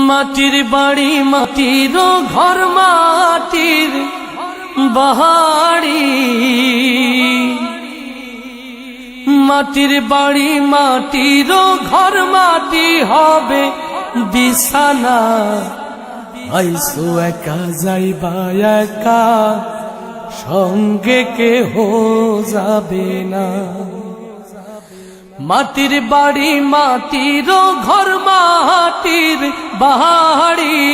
মাটির বাড়ি মাটির ঘর মাটির বাহারি, মাটির বাড়ি মাটির ঘর মাটি হবে বিছানা। আইসো একা যাইবা একা, সঙ্গে কেহ যাবে না। মাটির বাড়ি মাটির ঘর মাটির বাহারি,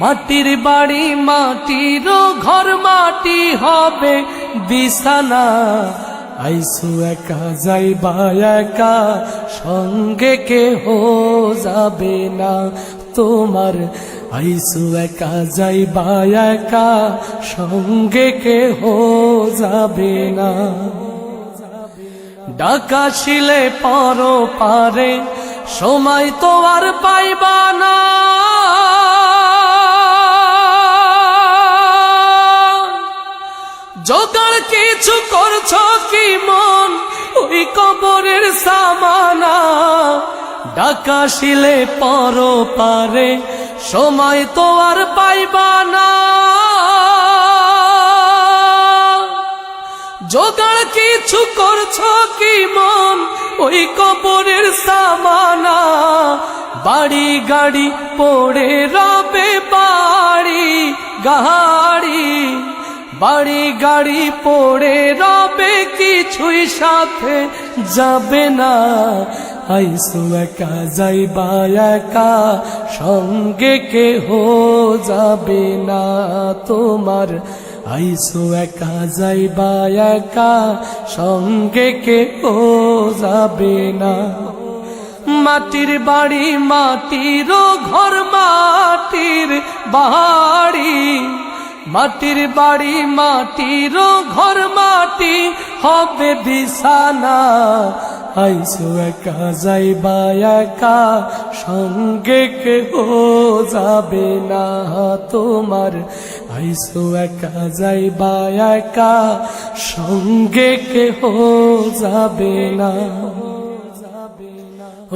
মাটির বাড়ি মাটির ঘর মাটি হবে বিছানা। আইসো একা যাইবা একা, সঙ্গে কেহ যাবে না তোমার। আইসো একা যাইবা একা, সঙ্গে কেহ যাবে না। ডাকা ছিলে পর পারে, সময় তো আর পাইবা না। জোগাড় কিছু করছো কি মন, ওই কবরের সামানা। ডাকা ছিলে পর পারে, সময় তো আর পাইবা না। জোগাড় কিছু করছো কি মন, ওই কবরের সামানা। বাড়ি গাড়ি পড়ে রবে বাড়ি গাড়ি, বাড়ি গাড়ি পড়ে রবে কিছুই সাথে যাবে না। আইসো একা যাইবা একা, সঙ্গে কেহ যাবে না তোমার। আইসো একা যাইবা একা, সঙ্গে কেহ যাবে না। মাটির বাড়ি মাটির ঘর মাটির বাড়ি, মাটির বাড়ি মাটির ঘর মাটি হবে বিছানা। আইসো একা যাইবা একা, সঙ্গে কেহ যাবে না তোমার। আইসো একা যাইবা একা, সঙ্গে কেহ যাবে না।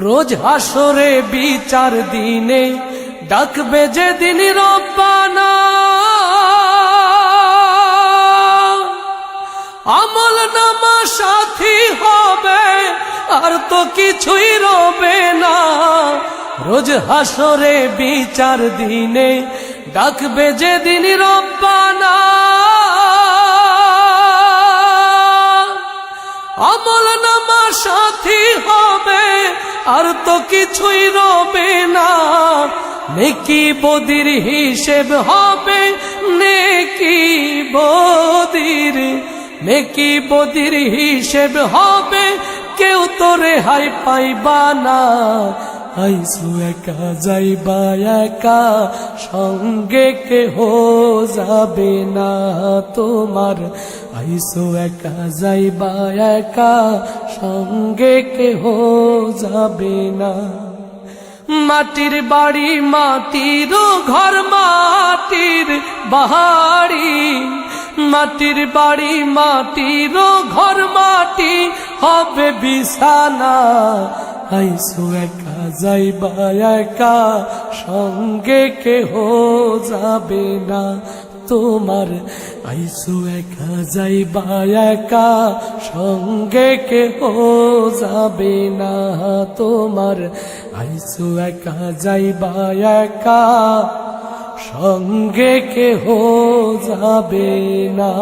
রোজ হাসরে বিচার দিনে, ডাকবে যেদিন রব্বানা। আমল নামা সাথী হবে, আর তো কিছুই রবে না। রোজ হাসরে বিচার দিনে, ডাকবে যেদিন রব্বানা। আমল নামা সাথী হবে, আর তো কিছুই রবে না। নেকি বদির হিসেব হবে, নেকি বদির, নেকি বদির হিসেব হবে, কেউ তো রেহাই পাইবা না। আইসো একা যাইবা একা, সঙ্গে কেহ যাবে না তোমার। আইসো একা যাইবা একা, সঙ্গে কেহ যাবে না। মাটির বাড়ি মাটির ঘর মাটির বাহারি, মাটির বাড়ি মাটির ঘর মাটি হবে বিছানা। আইসো একা যাইবা একা, সঙ্গে কেহ যাবে না তোমার। আইসো একা যাইবা একা, সঙ্গে কেহ যাবে না তোমার। আইসো একা যাইবা একা, সঙ্গে কেহ যাবে না।